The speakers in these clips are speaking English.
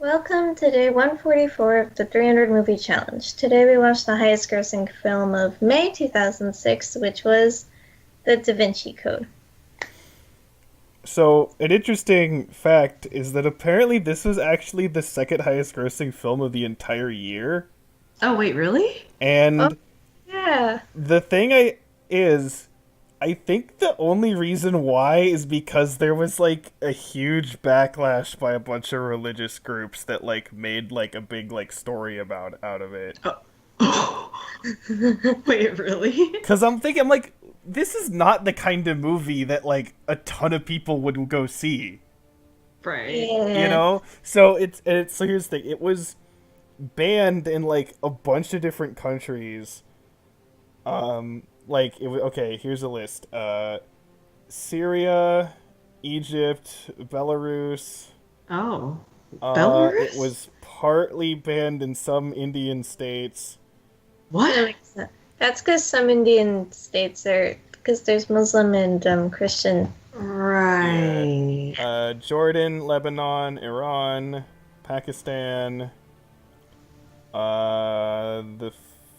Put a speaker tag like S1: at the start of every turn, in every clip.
S1: Welcome to day 144 of the 300 Movie Challenge. Today we watched the highest grossing film of May 2006, which was The Da Vinci Code.
S2: So, an interesting fact is that apparently this was actually the second highest grossing film of the entire year.
S3: Oh, wait, really?
S1: Oh,
S2: And
S1: yeah.
S2: the thing is, I think the only reason why is because there was like a huge backlash by a bunch of religious groups that like made like a big like story about out of it.
S3: Oh. Wait, really?
S2: Cuz I'm like this is not the kind of movie that like a ton of people would go see,
S3: Right.
S2: you
S1: Yeah.
S2: know? So here's the thing. It was banned in like a bunch of different countries. Like it was okay. Here's a list: Syria, Egypt, Belarus.
S3: Oh.
S2: It
S3: Belarus?
S2: was partly banned in some Indian states.
S1: That
S3: What?
S1: makes sense. That's because some Indian states are, because there's Muslim and Christian.
S2: Yeah,
S3: Right.
S2: Jordan, Lebanon, Iran, Pakistan. The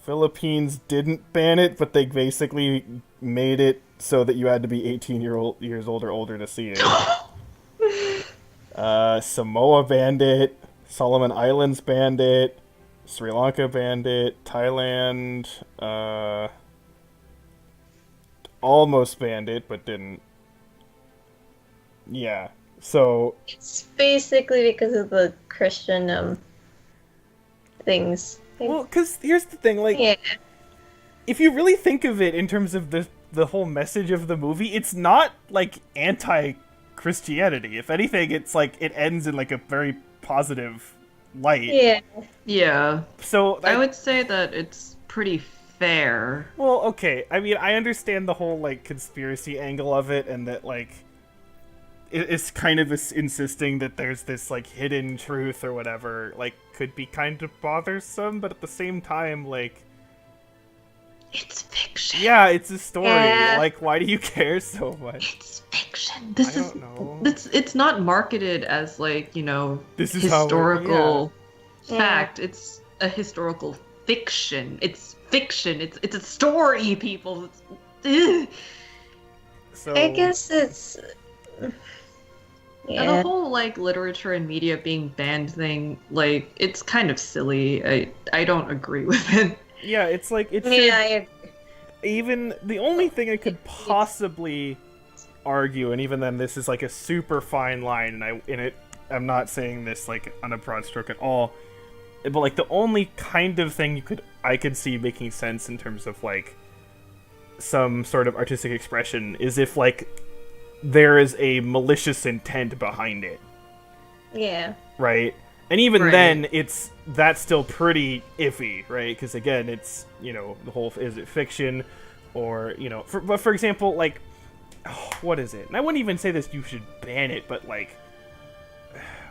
S2: Philippines didn't ban it, but they basically made it so that you had to be 18 years old or older to see it. Samoa banned it. Solomon Islands banned it. Sri Lanka banned it. Thailand almost banned it, but didn't. Yeah. So,
S1: It's basically because of the Christian things.
S2: well, because here's the thing, like,
S1: Yeah.
S2: if you really think of it in terms of the whole message of the movie, it's not like anti Christianity. If anything, it's like it ends in like a very positive light.
S1: Yeah.
S3: Yeah.
S2: So
S3: I
S2: like,
S3: would say that it's pretty fair.
S2: well, okay. I mean, I understand the whole like conspiracy angle of it, and that like it's kind of insisting that there's this like hidden truth or whatever. Like, could be kind of bothersome, but at the same time, like,
S3: It's fiction.
S2: yeah, it's a story.
S1: Yeah.
S2: Like, why do you care so much?
S3: It's fiction.
S2: I don't know.
S3: It's not marketed as like,
S2: This is how
S3: historical
S1: Yeah.
S3: fact. It's a historical fiction. It's fiction. It's a story, people. Ugh.
S2: So
S1: I guess it's.
S3: And
S1: Yeah.
S3: the whole like literature and media being banned thing, like it's kind of silly. I don't agree with it.
S2: yeah, it's like it should
S1: Yeah, I
S2: even the only thing I could possibly argue, and even then, this is like a super fine line, and I'm not saying this like on a broad stroke at all, but like the only kind of thing I could see making sense in terms of like some sort of artistic expression is if like there is a malicious intent behind it,
S1: Yeah.
S2: right? And even
S3: Right.
S2: then, that's still pretty iffy, right? Because again, it's the whole is it fiction, or but for example, like what is it? And I wouldn't even say this. You should ban it, but like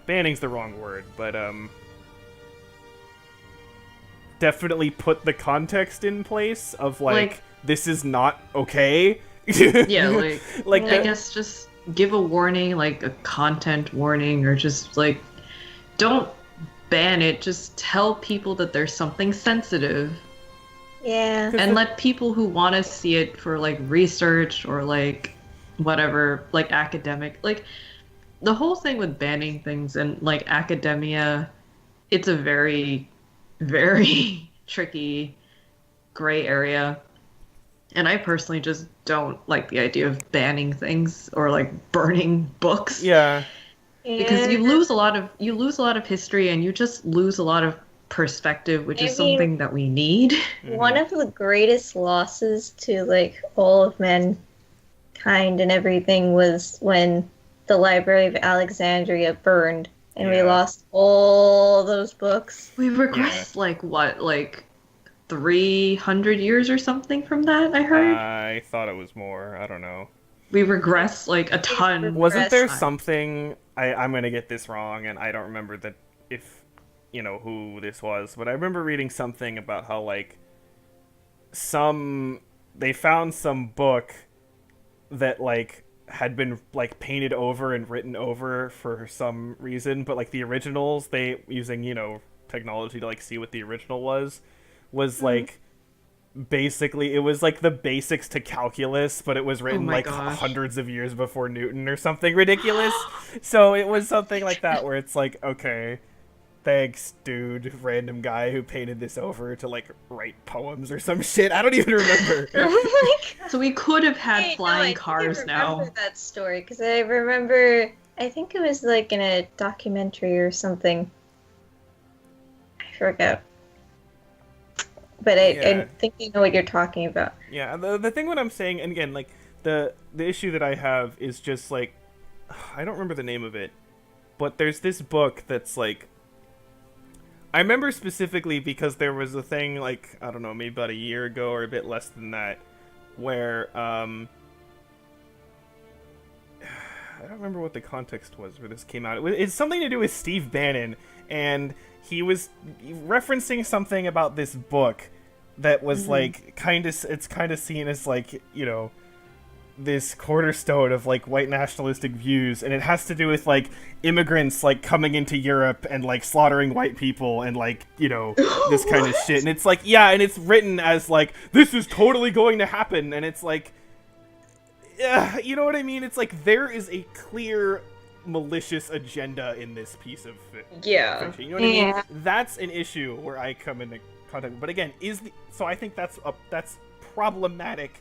S2: banning's the wrong word, but definitely put the context in place of like this is not okay.
S3: Yeah, like
S2: like
S3: I guess just give a warning, like a content warning, or just like don't ban it. Just tell people that there's something sensitive,
S1: Yeah.
S2: Cause
S3: and
S2: the-
S3: let people who want to see it for like research or like whatever, like academic, like the whole thing with banning things and like academia, it's a very, very tricky gray area. And I personally just don't like the idea of banning things or like burning books
S2: yeah,
S3: because
S1: Yeah.
S3: you lose a lot of history and you just lose a lot of perspective, which
S1: I
S3: is
S1: mean-
S3: something that we need.
S1: One of the greatest losses to like all of mankind and everything was when the Library of Alexandria burned and we
S2: Yeah.
S1: lost all those books.
S3: We regressed like what, like 300 years or something from that, I heard.
S2: I thought it was more. I don't know.
S3: We regressed like a ton.
S2: Wasn't there
S1: Press.
S2: something? I'm gonna get this wrong, and I don't remember that if who this was, but I remember reading something about how like they found some book that like had been like painted over and written over for some reason, but like the originals, they using technology to like see what the original was like basically it was like the basics to calculus, but it was
S3: Oh
S2: written
S3: my
S2: like
S3: gosh.
S2: hundreds of years before Newton or something ridiculous. So it was something like that where it's like, okay, thanks, dude, random guy who painted this over to like write poems or some shit. I don't even remember.
S1: Oh my god.
S3: So we could have had
S1: Wait, no,
S3: flying
S1: I think I
S3: cars
S1: remember
S3: now.
S1: that story because I remember. I think it was like in a documentary or something. I forgot, but I
S2: Yeah.
S1: think you know what you're talking about.
S2: Yeah, the thing what I'm saying, and again, like the issue that I have is just like I don't remember the name of it, but there's this book that's like I remember specifically because there was a thing like I don't know, maybe about a year ago or a bit less than that, where I don't remember what the context was where this came out. It's something to do with Steve Bannon, and he was referencing something about this book that was like it's kind of seen as like this cornerstone of like white nationalistic views, and it has to do with like immigrants like coming into Europe and like slaughtering white people and like this kind of shit. And it's like, yeah, and it's written as like this is totally going to happen, and it's like, yeah, you know what I mean? It's like there is a clear malicious agenda in this piece of
S3: Yeah.
S2: fiction. You know what I mean?
S1: Yeah.
S2: That's an issue where I come into contact. But again, so I think that's problematic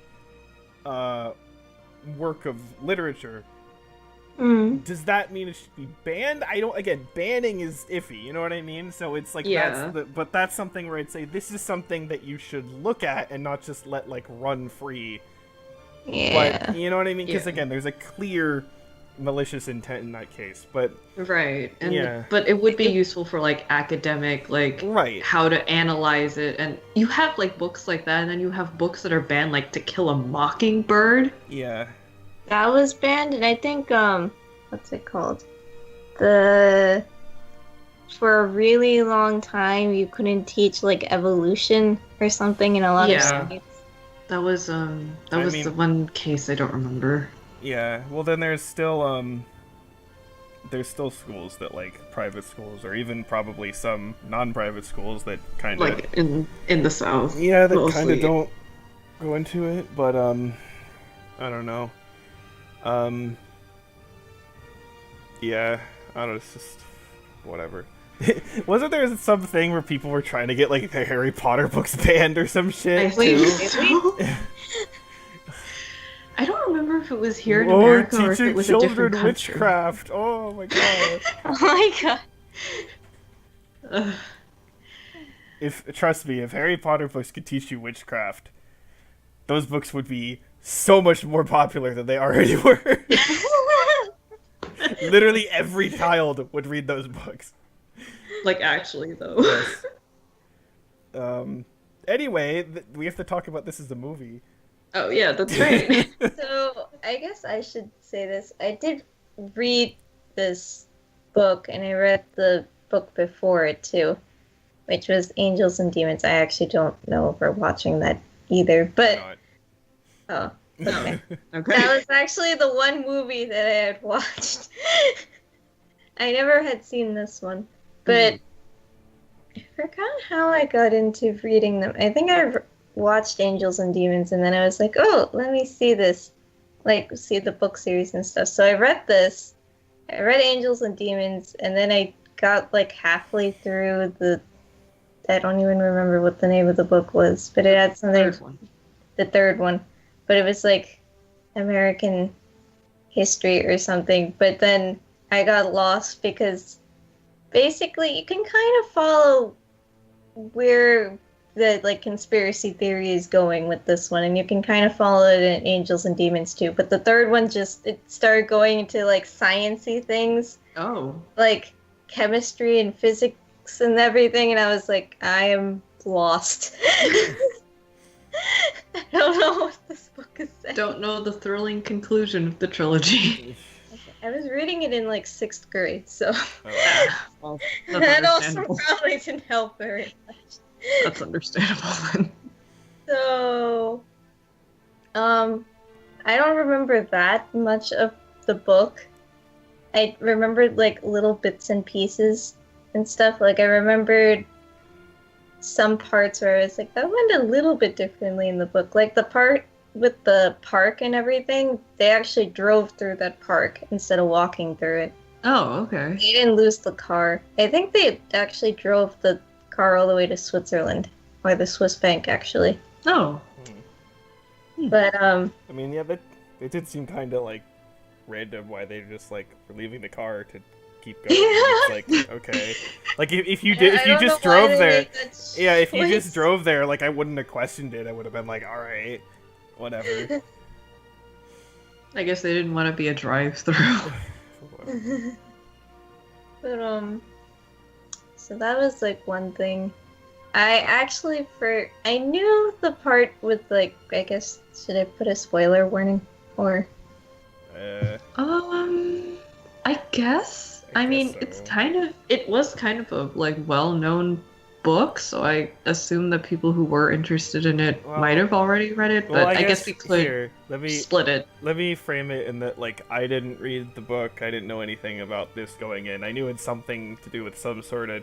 S2: work of literature. Does that mean it should be banned? I don't. Again, banning is iffy. You know what I mean? So it's like
S3: Yeah.
S2: but that's something where I'd say this is something that you should look at and not just let like run free.
S1: Yeah.
S2: But you know what I mean? Because
S3: Yeah.
S2: again, there's a clear malicious intent in that case. But
S3: Right. And
S2: Yeah.
S3: but it would be useful for like academic, like
S2: Right.
S3: how to analyze it. And you have like books like that, and then you have books that are banned, like To Kill a Mockingbird.
S2: Yeah.
S1: That was banned, and I think what's it called? The For a really long time you couldn't teach like evolution or something in a lot of
S3: Yeah.
S1: states.
S3: That was
S2: I
S3: the
S2: mean-
S3: one case I don't remember.
S2: Yeah. Well, then there's still schools that like private schools or even probably some non-private schools that kind of
S3: Like in the South.
S2: that kind
S3: mostly.
S2: of don't go into it. But I don't know. Yeah, I don't know. It's just whatever. Wasn't there something where people were trying to get like the Harry Potter books banned or some shit?
S3: I think
S2: too?
S3: so. I don't remember if it was here in
S2: Oh,
S3: America or if
S2: teaching
S3: it was a different
S2: children
S3: country.
S2: witchcraft. Oh my god.
S1: Oh my god.
S3: Ugh.
S2: Trust me, if Harry Potter books could teach you witchcraft, those books would be so much more popular than they already were. Literally every child would read those books.
S3: Like actually though.
S2: Yes. Anyway, we have to talk about this as a movie.
S3: Oh yeah, that's right.
S1: So I guess I should say this. I did read this book, and I read the book before it too, which was Angels and Demons. I actually don't know if we're watching that either, but oh, okay.
S3: Okay.
S1: That was actually the one movie that I had watched. I never had seen this one, but I forgot how I got into reading them. I think I watched Angels and Demons, and then I was like, oh, let me see this, like see the book series and stuff. So I read this. I read Angels and Demons, and then I got like halfway through I don't even remember what the name of the book was, but it had something.
S3: Third one.
S1: The third one, but it was like American history or something. But then I got lost because basically you can kind of follow where the like conspiracy theory is going with this one, and you can kind of follow it in Angels and Demons too. But the third one it started going into like sciencey things,
S3: Oh.
S1: like chemistry and physics and everything, and I was like, I am lost. I don't know what this book is saying.
S3: Don't know the thrilling conclusion of the trilogy.
S1: I was reading it in like 6th grade, so
S3: Well,
S1: that also
S3: understandable.
S1: probably didn't help very much.
S3: That's understandable then.
S1: So, I don't remember that much of the book. I remembered like little bits and pieces and stuff. Like I remembered some parts where I was like, that went a little bit differently in the book. Like the part with the park and everything, they actually drove through that park instead of walking through it.
S3: Oh, okay.
S1: They didn't lose the car. I think they actually drove the car all the way to Switzerland, or the Swiss bank actually.
S3: Oh.
S1: But
S2: I mean, yeah, that it did seem kind of like random why they just like were leaving the car to keep going. It's like, okay, like if you just drove there, yeah, if you just drove there, like I wouldn't have questioned it. I would have been like, all right, whatever.
S3: I guess they didn't want to be a drive-through.
S1: But so that was like one thing. I actually I knew the part with like, I guess, should I put a spoiler warning or?
S3: I guess. I mean,
S2: so.
S3: it was kind of a like well-known book, so I assume that people who were interested in it might have already read it, but I guess we could split it.
S2: Let me frame it in that, like, I didn't read the book, I didn't know anything about this going in. I knew it's something to do with some sort of,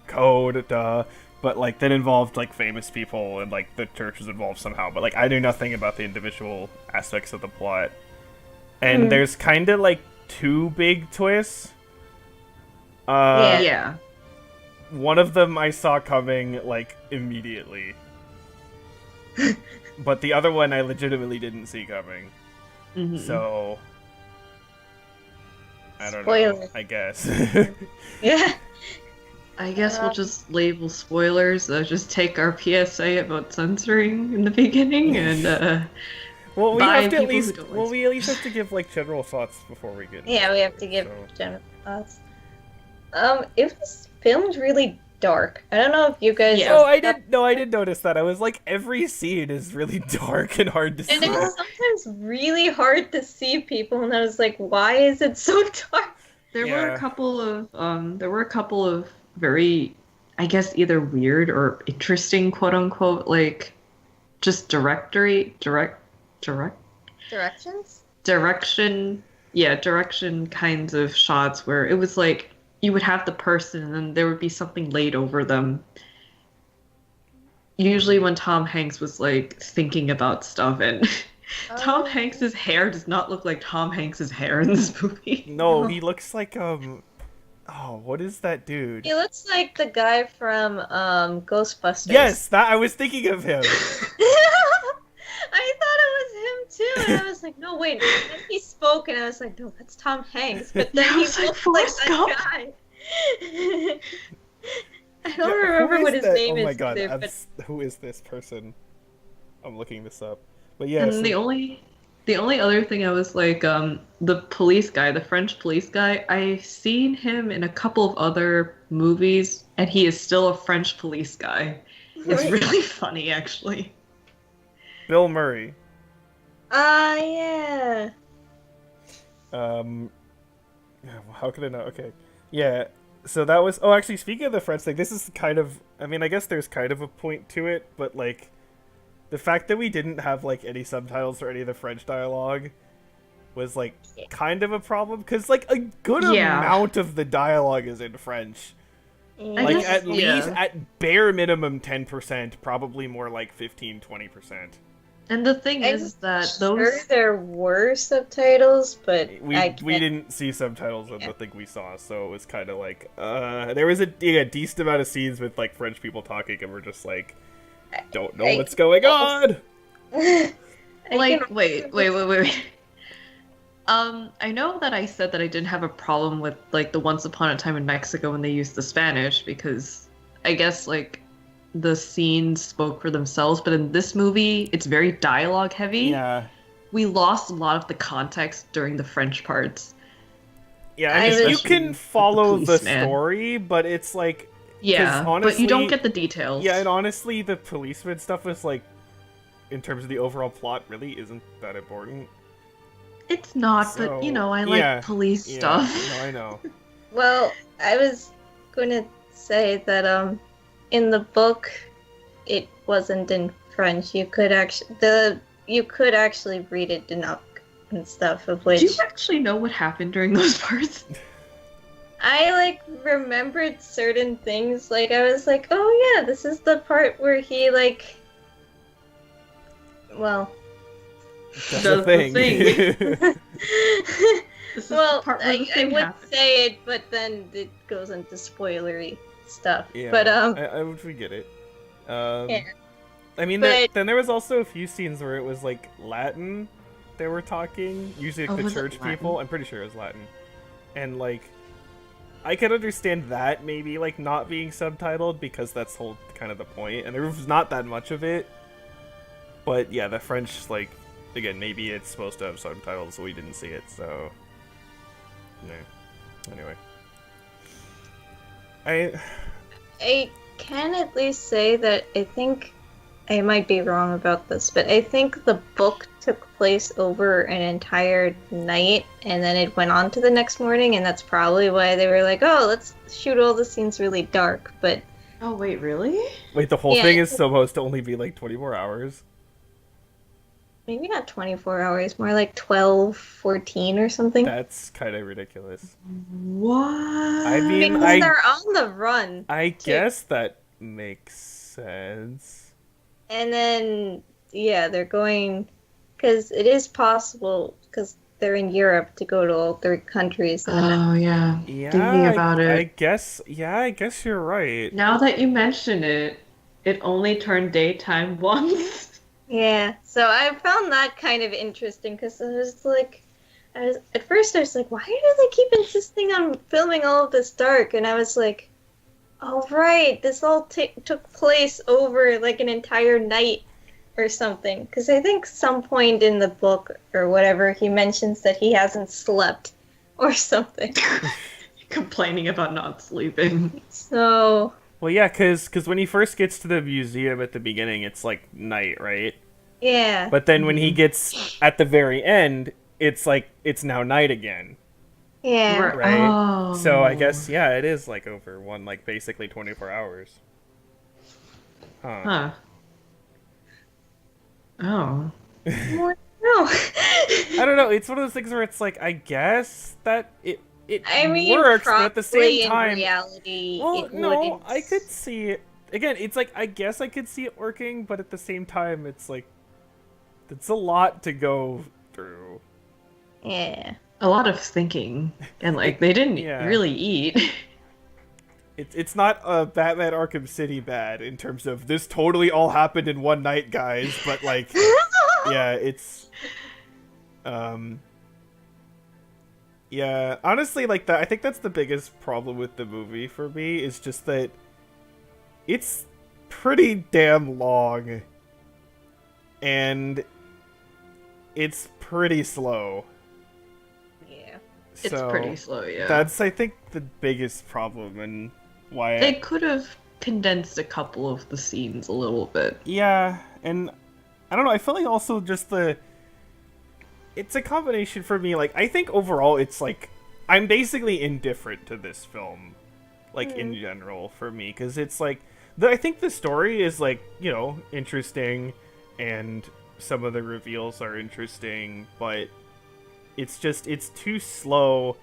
S2: code, but, like, that involved, like, famous people, and, like, the church was involved somehow, but, like, I knew nothing about the individual aspects of the plot. And there's kind of, like, two big twists.
S3: Yeah.
S2: One of them I saw coming, like, immediately. But the other one I legitimately didn't see coming.
S3: Mm-hmm.
S2: So... I don't know, I guess.
S1: Yeah.
S3: I guess we'll just label spoilers, just take our PSA about censoring in the beginning, and,
S2: well, we have to at least,
S3: we
S2: at least have to give, like, general thoughts before we get...
S1: Yeah, we have to give general thoughts. It was filmed really dark. I don't know if you guys...
S2: Oh, I did notice that. I was like, every scene is really dark and hard to see.
S1: And it was sometimes really hard to see people, and I was like, why is it so dark?
S3: There were a couple of very, I guess, either weird or interesting, quote unquote, like, just direction kinds of shots where it was like you would have the person and then there would be something laid over them. Usually when Tom Hanks was like thinking about stuff, and Tom Hanks's hair does not look like Tom Hanks's hair in this movie.
S2: No, he looks like what is that dude?
S1: He looks like the guy from Ghostbusters.
S2: Yes, I was thinking of him.
S1: I thought it was him too, and I was like, no, wait. And then he spoke, and I was like, no, that's Tom Hanks. But then he looked like that guy. I don't remember what his name is.
S2: Oh my god,
S1: either, but...
S2: who is this person? I'm looking this up. But yeah.
S3: And the only other thing I was like, the police guy, the French police guy, I've seen him in a couple of other movies, and he is still a French police guy. It's really funny, actually.
S2: Bill Murray.
S1: Yeah.
S2: How could I know? Okay. Yeah, so that was... Oh, actually, speaking of the French thing, this is kind of... I mean, I guess there's kind of a point to it, but, like, the fact that we didn't have, like, any subtitles or any of the French dialogue was, like, kind of a problem, because, like, a good amount of the dialogue is in French. Like, at least, at bare minimum 10%, probably more like 15-20%.
S3: And the thing is that
S1: sure there were subtitles, but
S2: we didn't see subtitles of the thing we saw, so it was kind of like there was a decent amount of scenes with like French people talking, and we're just like, don't know what's going on.
S3: Like, wait. I know that I said that I didn't have a problem with like the Once Upon a Time in Mexico when they used the Spanish, because I guess like the scenes spoke for themselves, but in this movie, it's very dialogue heavy.
S2: Yeah.
S3: We lost a lot of the context during the French parts.
S2: Yeah, I mean, you can follow the story, but it's like...
S3: Yeah,
S2: honestly,
S3: but you don't get the details.
S2: Yeah, and honestly, the policeman stuff is like, in terms of the overall plot, really isn't that important.
S3: It's not, so, but, you know, I like police stuff.
S2: No, I know.
S1: Well, I was going to say that, in the book, it wasn't in French. You could actually... The you could actually read it Dinuk and stuff, of
S3: Do
S1: which
S3: you actually know what happened during those parts?
S1: I like remembered certain things. Like I was like, oh yeah, this is the part where he like, well,
S2: That's
S3: Does
S2: the
S3: the
S2: thing.
S3: This is
S1: well,
S3: the part where the
S1: I
S3: thing
S1: would
S3: happens.
S1: say it, but then it goes into spoilery stuff.
S2: Yeah,
S1: But
S2: I would forget it.
S1: yeah.
S2: I mean,
S1: But
S2: then there was also a few scenes where it was like Latin. They were talking, usually like,
S3: Oh,
S2: the
S3: was it
S2: church
S3: Latin?
S2: people. I'm pretty sure it was Latin, and like I could understand that maybe like not being subtitled because that's whole kind of the point, and there was not that much of it. But yeah, the French like again maybe it's supposed to have subtitles, so we didn't see it. So no. Anyway,
S1: I can at least say that I think I might be wrong about this, but I think the book took place over an entire night and then it went on to the next morning, and that's probably why they were like, oh, let's shoot all the scenes really dark. But
S3: Oh wait, really?
S2: wait, the whole
S1: Yeah,
S2: thing is supposed to only be like 24 hours.
S1: maybe not 24 hours, more like 12, 14 or something.
S2: That's kind of ridiculous.
S3: What?
S2: I mean,
S1: Because they're on the run.
S2: I guess that makes sense.
S1: And then, yeah, they're going, because it is possible, because they're in Europe, to go to all 3 countries. And then
S3: Oh yeah.
S2: Yeah,
S3: Thinking about
S2: I
S3: it.
S2: guess. Yeah, I guess you're right.
S3: Now that you mention it, it only turned daytime once.
S1: yeah, so I found that kind of interesting, because I was like, at first I was like, why do they keep insisting on filming all of this dark? And I was like, oh right, this all took place over like an entire night or something. Because I think some point in the book or whatever, he mentions that he hasn't slept or something.
S3: Complaining about not sleeping.
S1: So,
S2: Well, yeah, because when he first gets to the museum at the beginning, it's like night, right?
S1: yeah.
S2: But then when he gets at the very end, it's like it's now night again,
S1: Yeah.
S2: right?
S3: Oh.
S2: So I guess yeah, it is like over one like basically 24 hours. Huh.
S3: Huh. Oh.
S1: No.
S2: I don't know. It's one of those things where it's like I guess that it
S1: I mean,
S2: works, but at the
S1: probably
S2: same time,
S1: in reality,
S2: well,
S1: it
S2: no,
S1: wouldn't.
S2: I could see it. Again, it's like I guess I could see it working, but at the same time, it's like it's a lot to go through.
S1: Yeah.
S3: A lot of thinking. And like they didn't
S2: Yeah.
S3: really eat.
S2: It's not a Batman Arkham City bad in terms of this totally all happened in one night, guys. But like, yeah, it's yeah. Honestly, like that, I think that's the biggest problem with the movie for me is just that it's pretty damn long and it's pretty slow.
S1: Yeah.
S3: It's
S2: So
S3: pretty slow, yeah.
S2: that's I think the biggest problem and why
S3: They could have condensed a couple of the scenes a little bit.
S2: yeah, and I don't know, I feel like also just it's a combination for me, like I think overall it's like I'm basically indifferent to this film, like in general for me, because it's like I think the story is like, you know, interesting and some of the reveals are interesting, but it's just it's too slow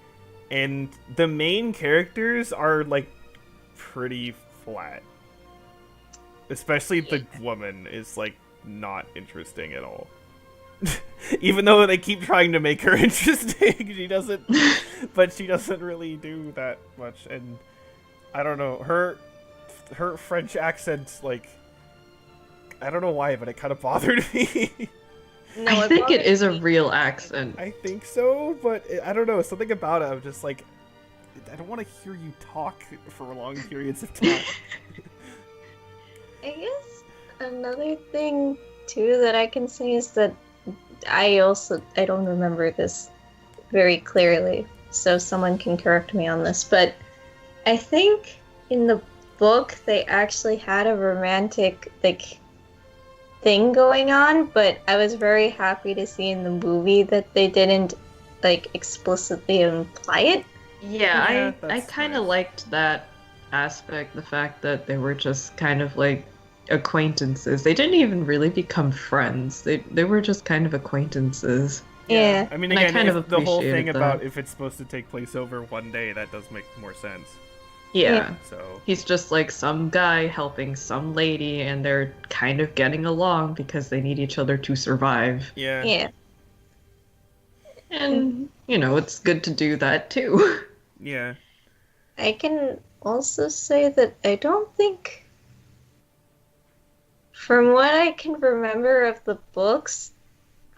S2: and the main characters are like pretty flat. Especially the woman is like not interesting at all. Even though they keep trying to make her interesting, she doesn't really do that much. And I don't know, her French accent, like I don't know why, but it kind of bothered me.
S1: No,
S3: I think it
S1: bothered
S3: is a
S1: me.
S3: real accent.
S2: I think so, but I don't know, something about it, I'm just like, I don't want to hear you talk for long periods of time.
S1: I guess another thing too that I can say is that I don't remember this very clearly, so someone can correct me on this, but I think in the book they actually had a romantic like thing going on, but I was very happy to see in the movie that they didn't like explicitly imply it.
S3: Yeah,
S2: Yeah,
S3: I
S2: that's
S3: kind of
S2: nice.
S3: liked that aspect, the fact that they were just kind of like acquaintances. They didn't even really become friends. They were just kind of acquaintances.
S1: Yeah.
S2: I mean,
S3: And I
S2: again,
S3: kind of
S2: if the whole thing
S3: appreciated
S2: about
S3: that.
S2: if it's supposed to take place over one day, that does make more sense.
S3: Yeah.
S2: So
S3: He's just like some guy helping some lady, and they're kind of getting along because they need each other to survive.
S2: yeah,
S1: Yeah.
S3: And, it's good to do that too.
S2: yeah.
S1: I can also say that I don't think, from what I can remember of the books,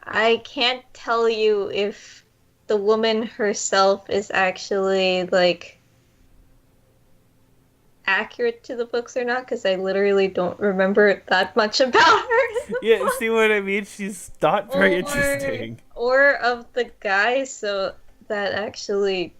S1: I can't tell you if the woman herself is actually, like, accurate to the books or not, because I literally don't remember that much about her. in the
S2: Yeah,
S1: book.
S2: see what I mean? She's not very interesting.
S1: Or of the guy, so that actually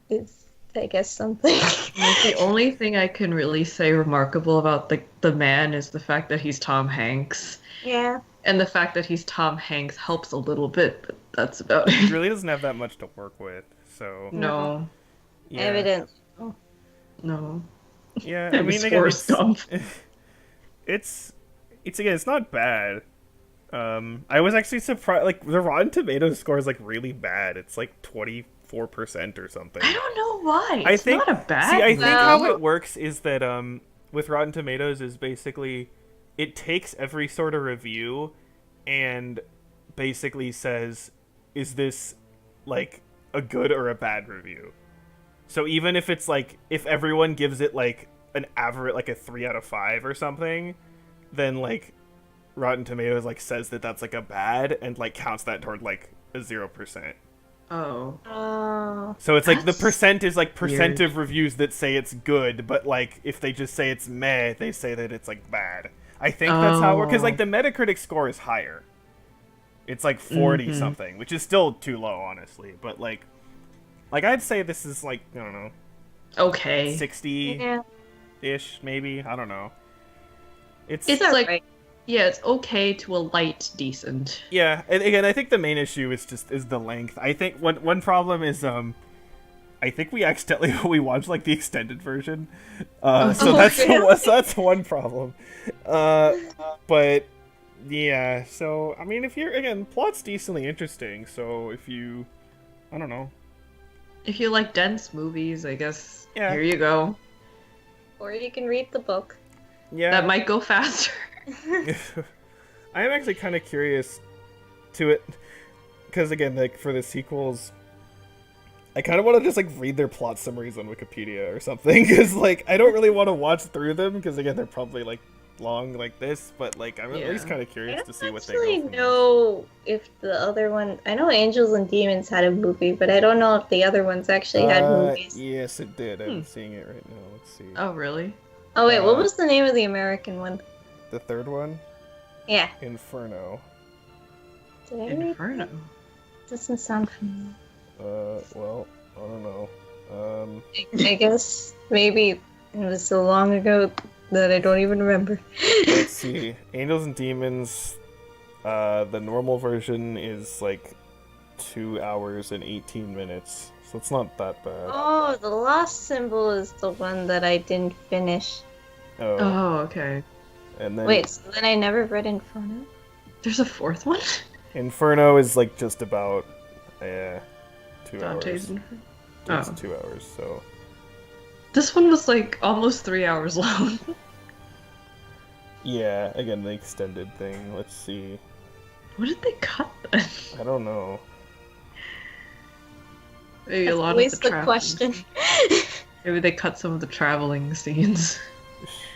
S1: is, I guess, something.
S3: Like, the only thing I can really say remarkable about the man is the fact that he's Tom Hanks.
S1: Yeah.
S3: And the fact that he's Tom Hanks helps a little bit, but that's about
S2: He
S3: it.
S2: really doesn't have that much to work with, so
S3: No,
S2: yeah.
S1: Evident.
S3: no.
S2: Yeah,
S3: It
S2: I
S3: was
S2: mean, again,
S3: Forrest Gump.
S2: it's again, it's not bad. I was actually surprised. Like the Rotten Tomatoes score is like really bad. It's like 24% or something.
S3: I don't know why.
S2: I
S3: It's
S2: think
S3: not a bad
S2: see, I
S3: movie.
S2: think how it works is that with Rotten Tomatoes is basically it takes every sort of review and basically says, is this like a good or a bad review? So even if it's like if everyone gives it like an average like a 3 out of 5 or something, then like Rotten Tomatoes like says that that's like a bad and like counts that toward like a 0%.
S3: Oh.
S1: Oh.
S2: So it's like the
S3: That's
S2: percent is like percent
S3: weird.
S2: of reviews that say it's good, but like if they just say it's meh, they say that it's like bad. I think that's how it works, because like the Metacritic score is higher. It's like 40 something, which is still too low, honestly. But like I'd say this is like, I don't know,
S3: Okay.
S2: 60
S1: Yeah.
S2: ish maybe. I don't know. It's
S3: It's
S1: It's
S3: like,
S1: alright.
S3: yeah, it's okay to a light decent.
S2: yeah, and again, I think the main issue is the length. I think one problem is I think we accidentally we watched like the extended version, so
S1: really?
S2: that's one problem. But yeah, so I mean, if you're again, plot's decently interesting. So if you, I don't know,
S3: If you like dense movies, I guess
S2: Yeah.
S3: here you go.
S1: Or you can read the book.
S2: yeah,
S3: That might go faster.
S2: I am actually kind of curious to it, because again, like for the sequels, I kind of want to just like read their plot summaries on Wikipedia or something, because like I don't really want to watch through them, because again, they're probably like long like this, but like I'm at least
S3: Yeah.
S2: kind of
S1: I
S2: curious to
S1: don't
S2: see what they
S1: actually
S2: go from this.
S1: know if the other one. I know Angels and Demons had a movie, but I don't know if the other ones actually had movies.
S2: Yes, it did. I'm seeing it right now. Let's see.
S3: Oh, really?
S1: Oh wait, what
S2: Uh,
S1: was the name of the American one?
S2: The third one,
S1: Yeah.
S2: Inferno.
S1: Did I read
S3: Inferno.
S1: that? Doesn't sound familiar.
S2: Well, I don't know.
S1: I guess maybe it was so long ago that I don't even remember.
S2: Let's see. Angels and Demons. The normal version is like 2 hours and 18 minutes, so it's not that bad.
S1: Oh, the Lost Symbol is the one that I didn't finish.
S2: Oh,
S3: Oh, okay.
S2: and then
S1: Wait, so then I never read Inferno?
S3: There's a fourth one?
S2: Inferno is like just about 2
S3: Dante's
S2: hours.
S3: Inferno.
S2: It's
S3: Oh.
S2: 2 hours, so
S3: This one was like almost 3 hours long.
S2: yeah. Again, the extended thing. Let's see.
S3: What did they cut then?
S2: I don't know.
S3: Maybe
S1: That's
S3: a lot
S1: always
S3: of the
S1: the
S3: traveling.
S1: question.
S3: Maybe they cut some of the traveling scenes.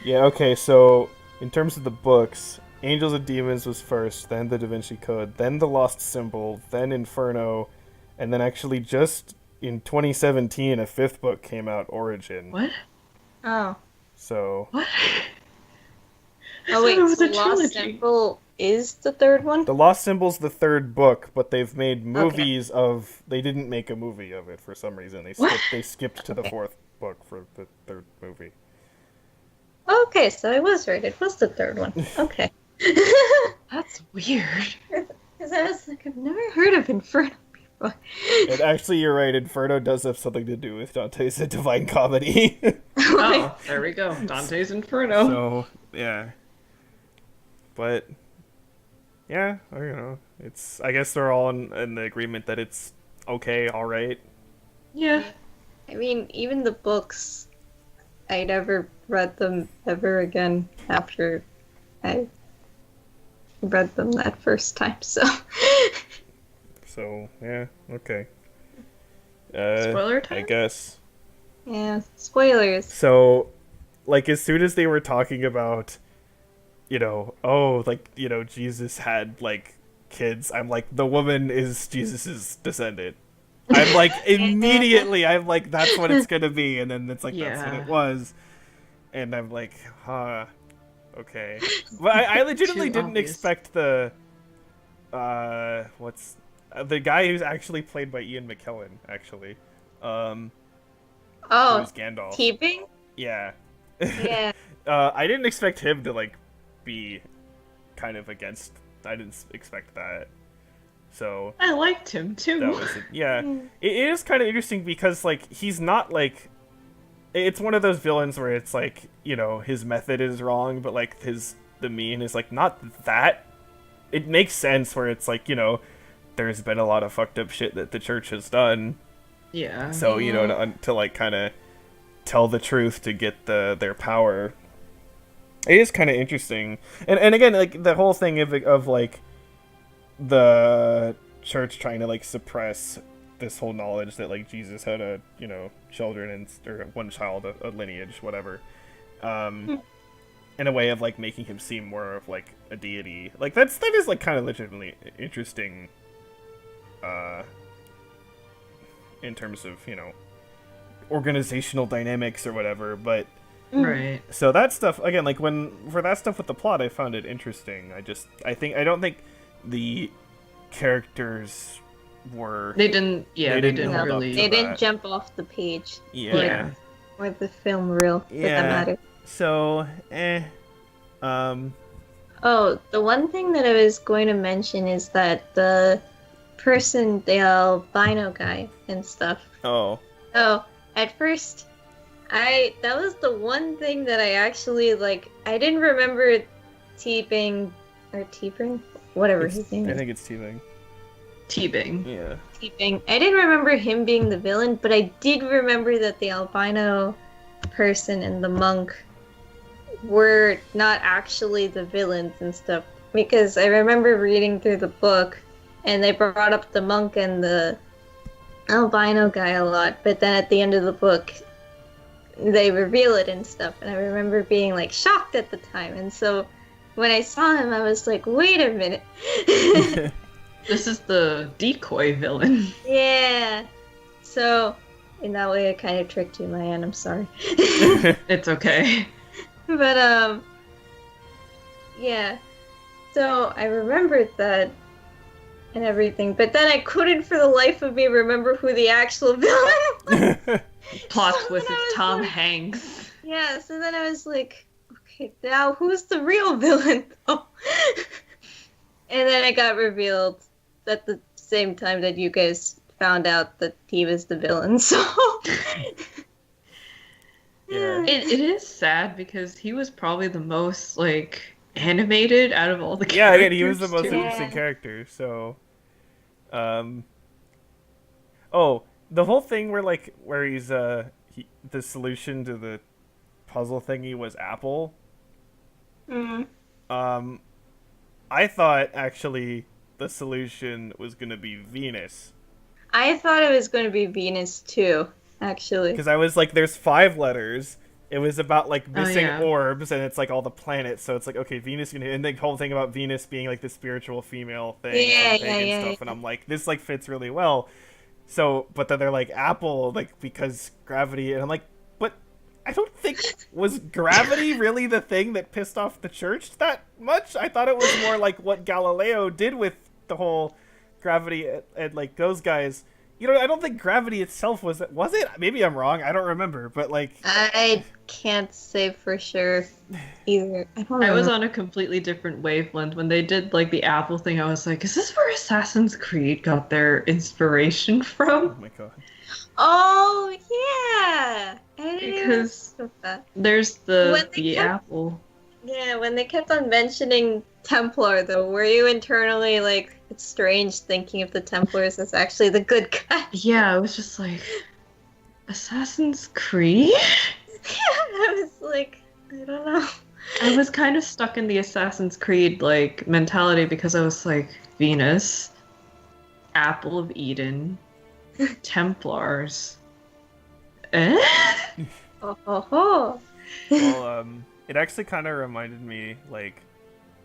S2: Yeah. Okay. So in terms of the books, Angels and Demons was first, then the Da Vinci Code, then the Lost Symbol, then Inferno, and then actually just in 2017 a fifth book came out, Origin.
S3: What?
S1: Oh.
S2: So
S3: What? I
S1: Oh
S3: thought
S1: wait,
S3: it was
S1: so
S3: a
S1: Lost
S3: trilogy.
S1: Symbol is the third one?
S2: the Lost Symbol's the third book, but they've made movies of. They didn't make a movie of it for some reason.
S3: What?
S2: They skipped to the
S1: Okay.
S2: fourth book for the third movie.
S1: Okay, so I was right. It was the third one. Okay.
S3: That's weird.
S1: Because I was like, I've never heard of Inferno before.
S2: And actually, you're right. Inferno does have something to do with Dante's Divine Comedy.
S3: Oh, there we go. Dante's Inferno.
S2: So yeah. But yeah, I don't know. It's I guess they're all in the agreement that it's okay, all right.
S3: Yeah.
S1: I mean, even the books, I never read them ever again after I read them that first time, so.
S2: So yeah, okay.
S3: Spoiler
S2: I
S3: time?
S2: guess.
S1: Yeah, spoilers.
S2: So, like, as soon as they were talking about, oh, like, Jesus had, like, kids, I'm like, the woman is Jesus's descendant. I'm like, immediately, I'm like, that's what it's gonna be. And then it's like, that's what
S3: Yeah.
S2: it was. And I'm like, huh, okay. But I legitimately
S3: Too
S2: didn't
S3: obvious.
S2: expect the, the guy who's actually played by Ian McKellen, actually.
S1: Oh,
S2: Who's Gandalf.
S1: Teeping?
S2: Yeah.
S1: Yeah.
S2: I didn't expect him to, like, be kind of against. I didn't expect that. So
S3: I liked him too.
S2: that was yeah. It is kind of interesting because, like, he's not like. It's one of those villains where it's like, his method is wrong, but like the mean is like not that. It makes sense where it's like, there's been a lot of fucked up shit that the church has done.
S3: Yeah.
S2: So to like kind of tell the truth to get their power. It is kind of interesting, and again, like the whole thing of like the church trying to like suppress this whole knowledge that like Jesus had children and or one child, a lineage, whatever, in a way of like making him seem more of like a deity. Like that is like kind of legitimately interesting, in terms of organizational dynamics or whatever, but.
S3: Right.
S2: So that stuff again, like for that stuff with the plot, I found it interesting. I don't think the characters were.
S3: They didn't. Yeah, they didn't
S2: hold up
S3: really.
S2: to
S1: They
S2: that.
S1: didn't jump off the page.
S2: Yeah.
S1: Or the film reel, for that matter.
S2: So,
S1: Oh, the one thing that I was going to mention is that the person, the albino guy and stuff.
S2: Oh.
S1: Oh, at first, that was the one thing that I actually, like, I didn't remember T-Bing, or T-Bing? Whatever his name
S2: I
S1: is.
S2: think it's T-Bing.
S3: T-Bing.
S2: Yeah.
S1: T-Bing. I didn't remember him being the villain, but I did remember that the albino person and the monk were not actually the villains and stuff. Because I remember reading through the book, and they brought up the monk and the albino guy a lot, but then at the end of the book, they reveal it and stuff, and I remember being like shocked at the time, and so when I saw him I was like, wait a minute.
S3: This is the decoy villain.
S1: Yeah, so in that way I kind of tricked you, my end. I'm sorry.
S3: It's okay.
S1: But yeah, so I remembered that and everything, but then I couldn't for the life of me remember who the actual villain was.
S3: Plot
S1: So
S3: twist,
S1: then I
S3: it's
S1: was
S3: Tom
S1: like-
S3: Hanks.
S1: Yeah, so then I was like, okay, now who's the real villain though? And then it got revealed at the same time that you guys found out that he was the villain, so
S2: Yeah.
S3: It is sad because he was probably the most like animated out of all the
S2: Yeah,
S3: characters.
S2: again, he was the most
S3: too.
S2: interesting character, so oh, the whole thing where he's the solution to the puzzle thingy was Apple.
S1: Mm.
S2: I thought actually the solution was gonna be Venus.
S1: I thought it was going to be Venus too, actually.
S2: Because I was like, there's 5 letters. It was about like missing
S3: yeah.
S2: orbs, and it's like all the planets. So it's like, okay, Venus, and the whole thing about Venus being like the spiritual female thing,
S1: Yeah,
S2: and pagan
S1: yeah,
S2: stuff.
S1: yeah.
S2: And I'm like, this like fits really well. So, but then they're like Apple, like because gravity, and I'm like, but I don't think was gravity really the thing that pissed off the church that much. I thought it was more like what Galileo did with the whole gravity and like those guys. I don't think gravity itself was it? Maybe I'm wrong. I don't remember, but like
S1: I can't say for sure either. I don't know.
S3: I was on a completely different wavelength when they did like the Apple thing. I was like, is this where Assassin's Creed got their inspiration
S2: oh
S3: from?
S2: my god.
S1: Oh, yeah! I didn't even
S3: Because
S1: think of that.
S3: there's
S1: When they
S3: the
S1: kept-
S3: Apple.
S1: Yeah, when they kept on mentioning Templar, though, were you internally like, it's strange thinking of the Templars as actually the good guys?
S3: Yeah, it was just like Assassin's Creed?
S1: I was like, I don't know.
S3: I was kind of stuck in the Assassin's Creed like mentality because I was like Venus, Apple of Eden, Templars. Eh?
S1: Oh, ho, ho.
S2: Well, it actually kind of reminded me, like,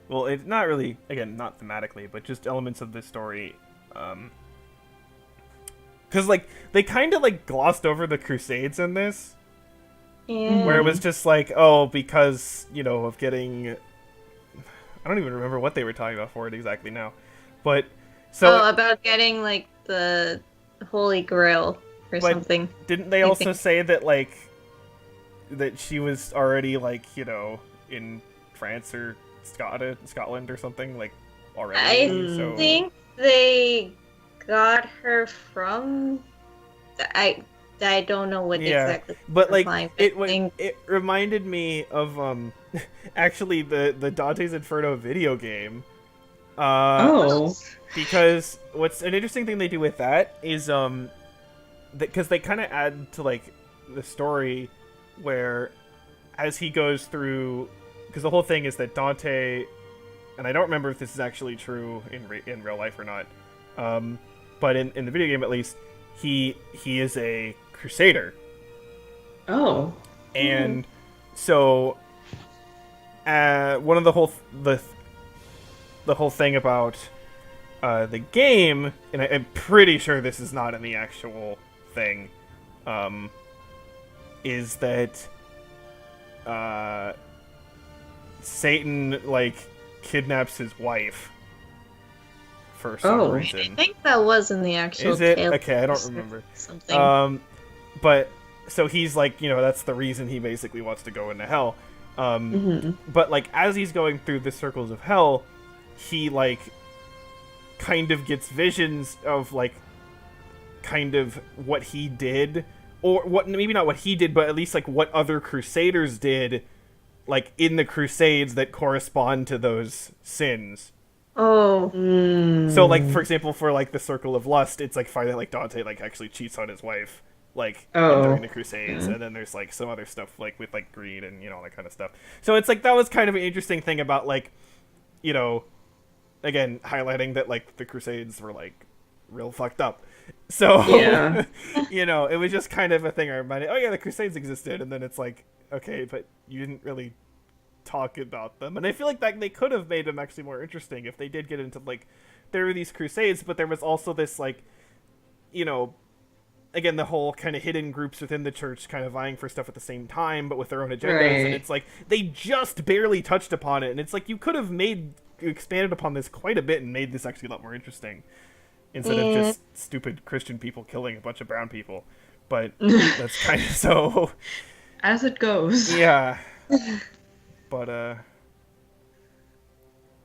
S2: well, it's not really, again, not thematically, but just elements of this story, because, like, they kind of, like, glossed over the Crusades in this,
S1: Yeah.
S2: where it was just like, oh, because, you know, of getting, I don't even remember what they were talking about for it exactly now, but, so...
S1: Oh, about getting, like, the Holy Grail or
S2: But
S1: something.
S2: didn't they
S1: I
S2: also
S1: think-
S2: say that, like, that she was already, like, you know, in France or Scotland or something, like, already?
S1: I
S2: So
S1: think they got her from... I don't know what
S2: yeah,
S1: exactly.
S2: but like
S1: implying, but I think-
S2: it reminded me of actually the Dante's Inferno video game.
S3: Oh.
S2: Because what's an interesting thing they do with that is because they kind of add to like the story where as he goes through, because the whole thing is that Dante, and I don't remember if this is actually true in real life or not, but in the video game at least, he is a crusader.
S3: Oh.
S2: And so one of the whole thing about the game, and I'm pretty sure this is not in the actual thing, is that Satan like kidnaps his wife for some
S3: Oh.
S1: I
S2: reason.
S1: think that was in the actual
S2: Is it?
S1: tale
S2: Okay, I don't
S1: or
S2: remember.
S1: something.
S2: But so he's like, you know, that's the reason he basically wants to go into hell. But like as he's going through the circles of hell, he like kind of gets visions of like kind of what he did, or what, maybe not what he did, but at least like what other crusaders did, like in the crusades that correspond to those sins.
S1: Oh.
S2: So like for example, for like the circle of lust, it's like finding like Dante like actually cheats on his wife like during the crusades, and then there's like some other stuff like with like greed and you know all that kind of stuff. So it's like that was kind of an interesting thing about like, you know, again highlighting that like the crusades were like real fucked up. So
S3: Yeah.
S2: you know, it was just kind of a thing I reminded, oh yeah, the crusades existed, and then it's like, okay, but you didn't really talk about them. And I feel like that they could have made them actually more interesting if they did get into like, there were these crusades, but there was also this like, you know, again, the whole kind of hidden groups within the church kind of vying for stuff at the same time, but with their own agendas.
S3: Right.
S2: And it's like, they just barely touched upon it. And it's like, you could have expanded upon this quite a bit and made this actually a lot more interesting. Instead of just stupid Christian people killing a bunch of brown people. But that's kind of so...
S3: As it goes.
S2: Yeah. But, I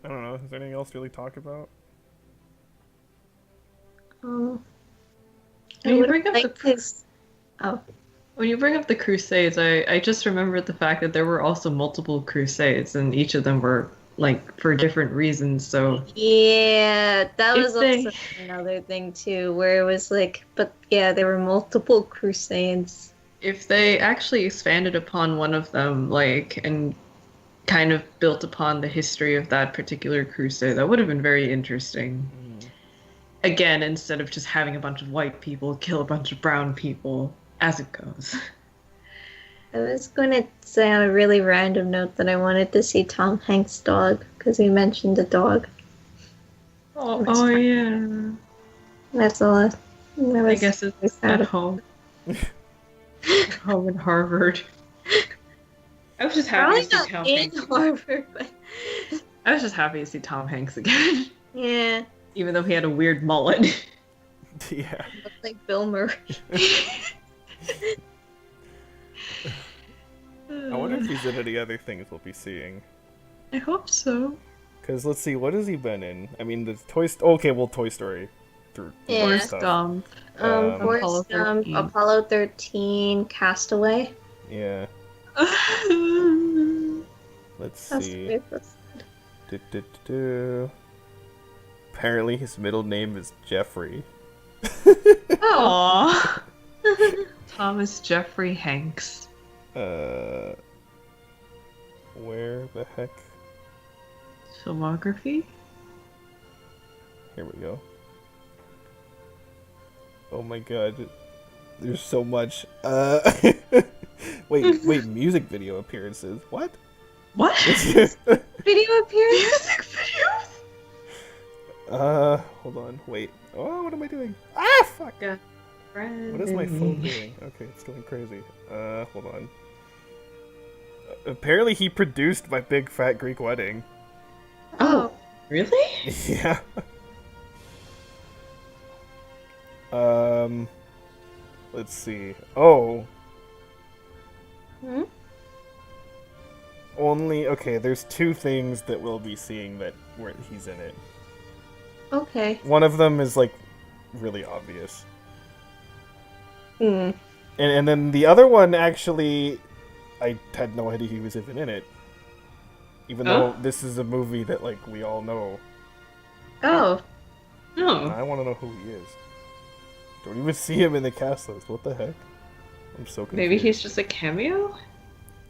S2: don't know. Is there anything else to really talk about?
S1: Oh.
S3: When you bring up
S1: Oh.
S3: the Crusades, I just remembered the fact that there were also multiple Crusades, and each of them were like for different reasons. So
S1: Yeah, that
S3: If
S1: was
S3: they-
S1: also another thing too, where it was like, but yeah, there were multiple crusades.
S3: if they actually expanded upon one of them, like, and kind of built upon the history of that particular crusade, that would have been very interesting. Again, instead of just having a bunch of white people kill a bunch of brown people, as it goes.
S1: I was going to say on a really random note that I wanted to see Tom Hanks' dog, because he mentioned the dog.
S3: Oh yeah.
S1: That's all.
S3: I guess it's at home. Home in Harvard. I was just happy
S1: Probably
S3: to see
S1: not
S3: Tom
S1: in
S3: Hanks.
S1: Harvard, but
S3: I was just happy to see Tom Hanks again,
S1: yeah,
S3: even though he had a weird mullet.
S2: Yeah.
S1: looks like Bill Murray.
S2: I wonder if he's in any other things we'll be seeing.
S3: I hope so.
S2: Because let's see, what has he been in? I mean, the Toy Story. Through
S1: Yeah.
S3: Forrest
S2: stuff.
S3: Gump.
S1: Forrest
S3: Apollo
S1: Gump,
S3: 13.
S1: Apollo 13, Castaway.
S2: Yeah. Let's Let's
S1: Has to
S2: see.
S1: be this.
S2: Du-du-du-du. Apparently, his middle name is Jeffrey.
S3: Aww. Thomas Jeffrey Hanks.
S2: Where the heck?
S3: Filmography?
S2: Here we go. Oh my god. There's so much. Wait, music video appearances. What?
S3: What?
S1: Video appearance?
S3: Music videos?
S2: Hold on. Wait. Oh, what am I doing? Ah, fuck! What is my phone
S3: Brandy.
S2: doing? Okay, it's going crazy. Hold on. Apparently he produced my Big Fat Greek Wedding.
S3: Oh, really?
S2: Yeah. Let's see. Oh.
S1: Hmm?
S2: Okay, there's two things that we'll be seeing that where he's in it.
S1: Okay.
S2: One of them is like really obvious.
S1: Hmm.
S2: And then the other one actually I had no idea he was even in it. Even though this is a movie that like we all know.
S1: Oh.
S3: No.
S2: I want to know who he is. Don't even see him in the cast list. What the heck? I'm so confused.
S3: Maybe he's just a cameo?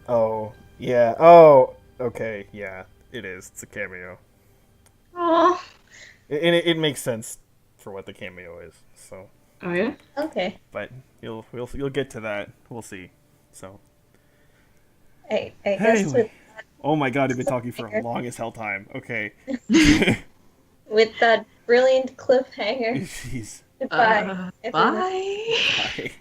S2: Oh, yeah. Oh, okay. Yeah, it is. It's a cameo.
S3: Oh.
S2: And it makes sense for what the cameo is. So,
S3: Oh yeah?
S1: Okay.
S2: but you'll get to that. We'll see. So,
S1: I guess
S2: Anyway. Oh my god, I've been talking for a long as hell time. Okay.
S1: with that brilliant cliffhanger.
S2: Jeez.
S1: Goodbye. everyone.
S3: Bye.
S2: Bye.